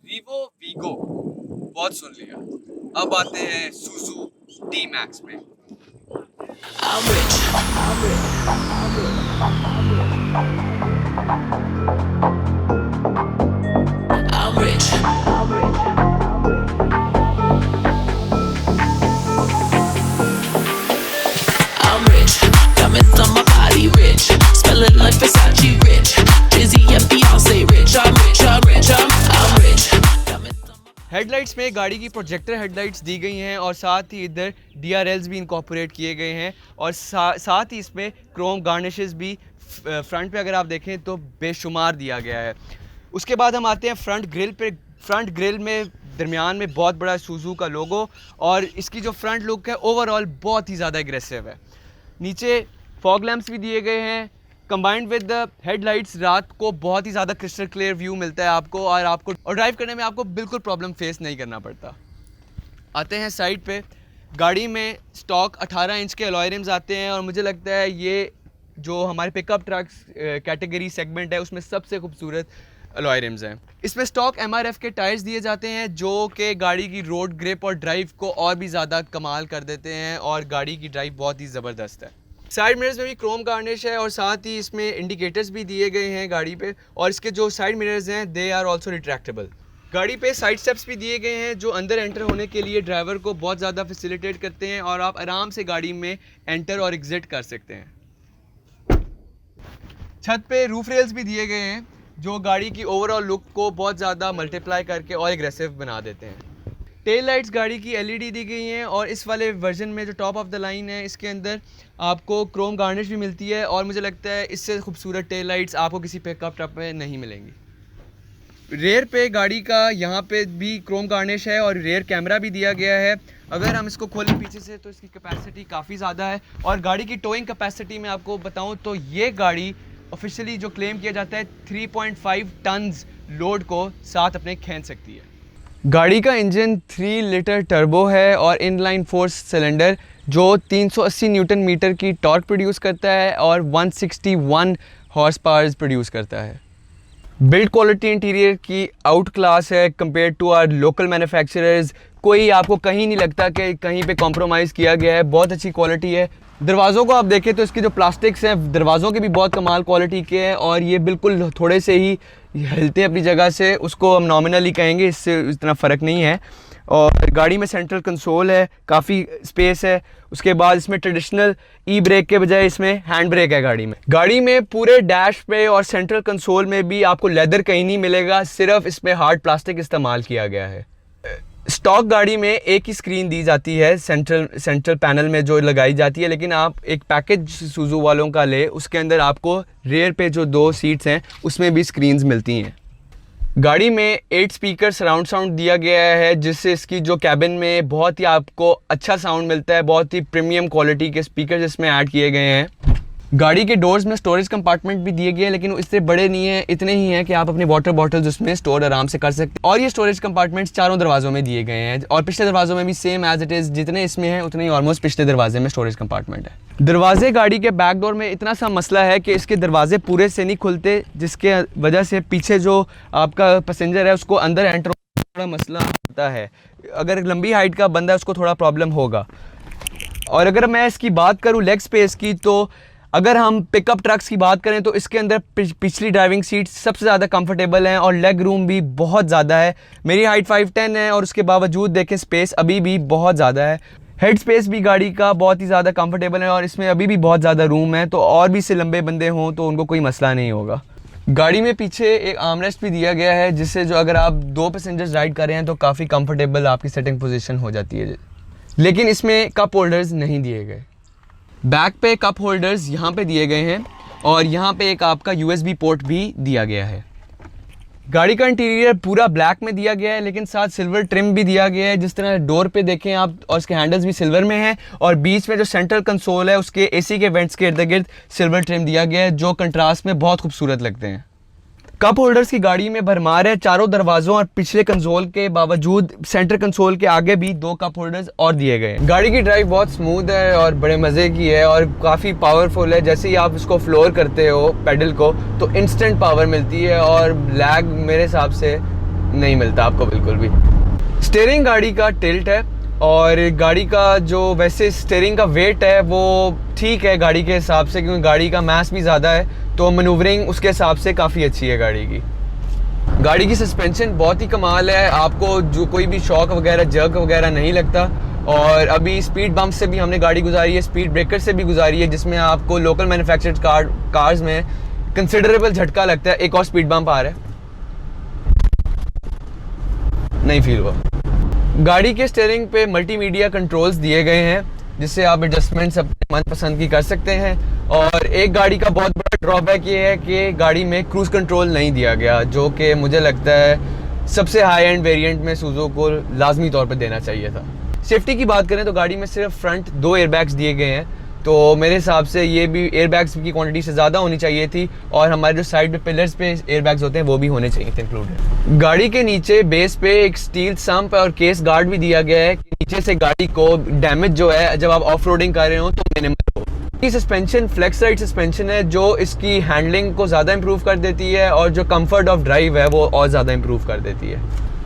Vivo we go बहुत सुन लिया। अब आते हैं सुजू डी मैक्स में। I'm rich. I'm rich. I'm rich. I'm rich. I'm rich. I'm rich. Diamonds on my body rich. Smelling like Versace rich. Jay-Z and Beyonce rich. I'm rich. I'm rich. I'm rich. Diamonds on my headlights में गाड़ी की projector headlights दी गई हैं और साथ ही इधर DRLs भी incorporate किए गए हैं और साथ ही इसमें क्रोम गार्निशेस भी फ्रंट पे अगर आप देखें तो बेशुमार दिया गया है। उसके बाद हम आते हैं फ्रंट ग्रिल पे। फ्रंट ग्रिल में दरमियान में बहुत बड़ा सुजू का लोगो और इसकी जो फ्रंट लुक है ओवरऑल बहुत ही ज़्यादा एग्रेसिव है। नीचे फॉग लैंप्स भी दिए गए हैं। कंबाइंड विद द हेडलाइट्स रात को बहुत ही ज़्यादा क्रिस्टल क्लियर व्यू मिलता है आपको और ड्राइव करने में आपको बिल्कुल प्रॉब्लम फेस नहीं करना पड़ता। आते हैं साइड पे। गाड़ी में स्टॉक 18 इंच के अलॉय रिम्स आते हैं और मुझे लगता है ये जो हमारे पिकअप ट्रक्स कैटेगरी सेगमेंट है उसमें सबसे खूबसूरत अलॉय रिम्स हैं। इसमें स्टॉक MRF के टायर्स दिए जाते हैं जो कि गाड़ी की रोड ग्रिप और ड्राइव को और भी ज़्यादा कमाल कर देते हैं और गाड़ी की ड्राइव बहुत ही ज़बरदस्त है। साइड मिरर्स में भी क्रोम गार्निश है और साथ ही इसमें इंडिकेटर्स भी दिए गए हैं गाड़ी पे और इसके जो साइड मिरर्स हैं दे आर ऑल्सो रिट्रैक्टेबल। गाड़ी पे साइड स्टेप्स भी दिए गए हैं जो अंदर एंटर होने के लिए ड्राइवर को बहुत ज़्यादा फैसिलिटेट करते हैं और आप आराम से गाड़ी में एंटर और एग्जिट कर सकते हैं। छत पे रूफ रेल्स भी दिए गए हैं जो गाड़ी की ओवरऑल लुक को बहुत ज़्यादा मल्टीप्लाई करके और एग्रेसिव बना देते हैं। टेल लाइट्स गाड़ी की LED दी गई हैं और इस वाले वर्जन में जो टॉप ऑफ द लाइन है इसके अंदर आपको क्रोम गार्निश भी मिलती है और मुझे लगता है इससे खूबसूरत टेल लाइट्स आपको किसी पिकअप ट्रक में नहीं मिलेंगी। रेयर पे गाड़ी का यहाँ पे भी क्रोम गार्निश है और रेयर कैमरा भी दिया गया है। अगर हम इसको खोलें पीछे से तो इसकी कैपेसिटी काफ़ी ज़्यादा है और गाड़ी की टोइंग कैपेसिटी में आपको बताऊँ तो ये गाड़ी ऑफिशियली जो क्लेम किया जाता है 3.5 टन्स लोड को साथ अपने खींच सकती है। गाड़ी का इंजन 3 लीटर टर्बो है और इनलाइन 4 सिलेंडर जो 380 न्यूटन मीटर की टॉर्क प्रोड्यूस करता है और 161 हॉर्स पावर्स प्रोड्यूस करता है। बिल्ड क्वालिटी इंटीरियर की आउट क्लास है compare to our local manufacturers. कोई आपको कहीं नहीं लगता कि कहीं पे कॉम्प्रोमाइज़ किया गया है, बहुत अच्छी क्वालिटी है। दरवाज़ों को आप देखें तो इसके जो प्लास्टिक्स हैं दरवाज़ों के भी बहुत कमाल क्वालिटी के हैं और ये बिल्कुल थोड़े से ही हिलते हैं अपनी जगह से, उसको हम नॉमिनली कहेंगे, इससे इतना फ़र्क नहीं है। और गाड़ी में सेंट्रल कंसोल है, काफ़ी स्पेस है। उसके बाद इसमें ट्रेडिशनल ई ब्रेक के बजाय इसमें हैंड ब्रेक है गाड़ी में पूरे डैश पे और सेंट्रल कंसोल में भी आपको लेदर कहीं नहीं मिलेगा, सिर्फ इसमें हार्ड प्लास्टिक इस्तेमाल किया गया है। स्टॉक गाड़ी में एक ही स्क्रीन दी जाती है सेंट्रल पैनल में जो लगाई जाती है, लेकिन आप एक पैकेज सुजू वालों का ले उसके अंदर आपको रेयर पे जो 2 सीट्स हैं उसमें भी स्क्रीन्स मिलती हैं। गाड़ी में 8 स्पीकर सराउंड साउंड दिया गया है जिससे इसकी जो कैबिन में बहुत ही आपको अच्छा साउंड मिलता है। बहुत ही प्रीमियम क्वालिटी के स्पीकर इसमें ऐड किए गए हैं। गाड़ी के डोर्स में स्टोरेज कंपार्टमेंट भी दिए गए हैं लेकिन इससे बड़े नहीं हैं, इतने ही हैं कि आप अपनी वाटर बॉटल्स उसमें स्टोर आराम से कर सकते हैं। और ये स्टोरेज कंपार्टमेंट्स चारों दरवाज़ों में दिए गए हैं और पिछले दरवाज़ों में भी सेम एज इट इज़ जितने इसमें हैं उतने ही ऑलमोस्ट पिछले दरवाजे में स्टोरेज कंपार्टमेंट है। दरवाजे गाड़ी के बैक डोर में इतना सा मसला है कि इसके दरवाजे पूरे से नहीं खुलते जिसके वजह से पीछे जो आपका पैसेंजर है उसको अंदर एंटर थोड़ा मसला होता है। अगर लंबी हाइट का बंदा है उसको थोड़ा प्रॉब्लम होगा। और अगर मैं इसकी बात करूँ लेग स्पेस की, तो अगर हम पिकअप ट्रक्स की बात करें तो इसके अंदर पिछली ड्राइविंग सीट सबसे ज़्यादा कंफर्टेबल हैं और लेग रूम भी बहुत ज़्यादा है। मेरी हाइट 5'10" है और उसके बावजूद देखें स्पेस अभी भी बहुत ज़्यादा है। हेड स्पेस भी गाड़ी का बहुत ही ज़्यादा कंफर्टेबल है और इसमें अभी भी बहुत ज़्यादा रूम है, तो और भी से लंबे बंदे हों तो उनको कोई मसला नहीं होगा। गाड़ी में पीछे एक आर्मरेस्ट भी दिया गया है जिससे जो अगर आप 2 पैसेंजर्स राइड कर रहे हैं तो काफ़ी कंफर्टेबल आपकी सेटिंग पोजीशन हो जाती है। लेकिन इसमें कप होल्डर्स नहीं दिए गए। बैक पे कप होल्डर्स यहाँ पे दिए गए हैं और यहाँ पे एक आपका USB पोर्ट भी दिया गया है। गाड़ी का इंटीरियर पूरा ब्लैक में दिया गया है लेकिन साथ सिल्वर ट्रिम भी दिया गया है। जिस तरह डोर पे देखें आप और इसके हैंडल्स भी सिल्वर में हैं और बीच में जो सेंट्रल कंसोल है उसके AC के वेंट्स के इर्द गिर्द सिल्वर ट्रिम दिया गया है जो कंट्रास्ट में बहुत खूबसूरत लगते हैं। कप होल्डर्स की गाड़ी में भरमार है चारों दरवाज़ों और पिछले कंसोल के बावजूद सेंटर कंसोल के आगे भी 2 कप होल्डर्स और दिए गए हैं। गाड़ी की ड्राइव बहुत स्मूथ है और बड़े मज़े की है और काफ़ी पावरफुल है। जैसे ही आप इसको फ्लोर करते हो पेडल को तो इंस्टेंट पावर मिलती है और लैग मेरे हिसाब से नहीं मिलता आपको बिल्कुल भी। स्टीयरिंग गाड़ी का टिल्ट है और गाड़ी का जो वैसे स्टीयरिंग का वेट है वो ठीक है गाड़ी के हिसाब से, क्योंकि गाड़ी का मास भी ज़्यादा है तो मैनूवरिंग उसके हिसाब से काफ़ी अच्छी है गाड़ी की। गाड़ी की सस्पेंशन बहुत ही कमाल है, आपको जो कोई भी शॉक वगैरह जर्क वगैरह नहीं लगता। और अभी स्पीड बम्प से भी हमने गाड़ी गुजारी है, स्पीड ब्रेकर से भी गुजारी है, जिसमें आपको लोकल मैन्युफैक्चर्ड कार्स में कंसिडरेबल झटका लगता है। एक और स्पीड बम्प आ रहा है, नहीं फील हुआ। गाड़ी के स्टीयरिंग पे मल्टीमीडिया कंट्रोल्स दिए गए हैं जिससे आप एडजस्टमेंट्स अपने मनपसंद की कर सकते हैं। और एक गाड़ी का बहुत बड़ा ड्रॉबैक ये है कि गाड़ी में क्रूज़ कंट्रोल नहीं दिया गया, जो कि मुझे लगता है सबसे हाई एंड वेरिएंट में सुज़ुकी को लाजमी तौर पर देना चाहिए था। सेफ्टी की बात करें तो गाड़ी में सिर्फ फ्रंट 2 एयरबैग्स दिए गए हैं, तो मेरे हिसाब से ये भी एयरबैग्स की क्वांटिटी से ज़्यादा होनी चाहिए थी। और हमारे जो साइड पे पिलर्स पे एयरबैग्स होते हैं वो भी होने चाहिए थे इंक्लूडेड। गाड़ी के नीचे बेस पे एक स्टील सम्प और केस गार्ड भी दिया गया है कि नीचे से गाड़ी को डैमेज जो है जब आप ऑफ रोडिंग कर रहे हो तो मिनिमल हो। ये सस्पेंशन फ्लेक्स राइड सस्पेंशन है जो इसकी हैंडलिंग को ज़्यादा इंप्रूव कर देती है और जो कम्फर्ट ऑफ ड्राइव है वो और ज़्यादा इंप्रूव कर देती है।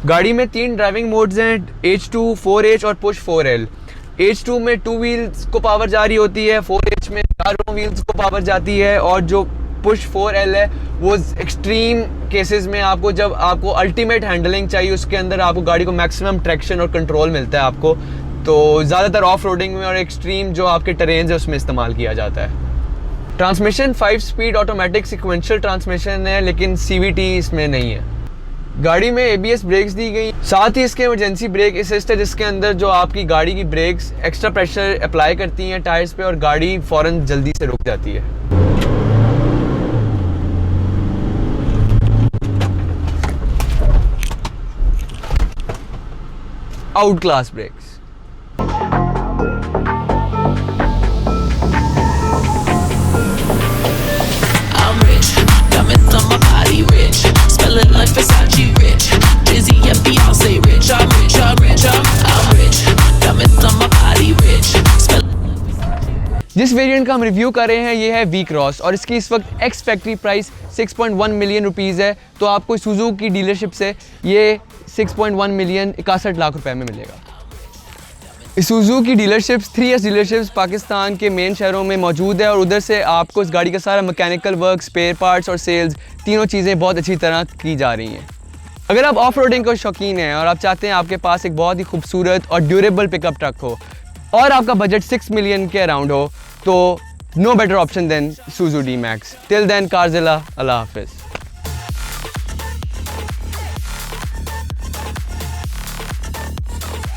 गाड़ी में 3 ड्राइविंग मोड्स हैं, H2, 4H और पुश 4L। H2 में 2 व्हील्स को पावर जारी होती है, 4H में 4 व्हील्स को पावर जाती है और जो पुश 4L है वो एक्सट्रीम केसेस में आपको जब आपको अल्टीमेट हैंडलिंग चाहिए उसके अंदर आपको गाड़ी को मैक्सिमम ट्रैक्शन और कंट्रोल मिलता है आपको, तो ज़्यादातर ऑफ रोडिंग में और एक्सट्रीम जो आपके टेरेन्स है उसमें इस्तेमाल किया जाता है। Transmission 5 speed automatic sequential transmission है, लेकिन CVT इसमें नहीं है। गाड़ी में ABS ब्रेक्स दी गई, साथ ही इसके इमरजेंसी ब्रेक असिस्ट है जिसके अंदर जो आपकी गाड़ी की ब्रेक्स एक्स्ट्रा प्रेशर अप्लाई करती हैं टायर्स पे और गाड़ी फ़ौरन जल्दी से रुक जाती है। Out class brakes. I'm rich, diamonds on my body rich, smelling like Versace rich, Jay-Z and Beyonce rich. I'm rich, I'm rich, I'm rich, diamonds on my body rich, smelling. जिस वेरिएंट का हम review कर रहे हैं ये है V cross और इसकी इस वक्त ex factory price 6.1 million rupees है, तो आपको सुजुकी की डीलरशिप से ये 6.1 मिलियन 61 लाख रुपए में मिलेगा। सुजुकी की डीलरशिप्स 3S डीलरशिप्स पाकिस्तान के मेन शहरों में मौजूद है और उधर से आपको इस गाड़ी का सारा मैकेनिकल वर्क, स्पेयर पार्ट्स और सेल्स तीनों चीज़ें बहुत अच्छी तरह की जा रही हैं। अगर आप ऑफ रोडिंग के शौकीन हैं और आप चाहते हैं आपके पास एक बहुत ही खूबसूरत और ड्यूरेबल पिकअप ट्रक हो और आपका बजट 6 मिलियन के अराउंड हो, तो no better option than Suzuki D-Max। Till then Carzilla, अल्लाह हाफिज़।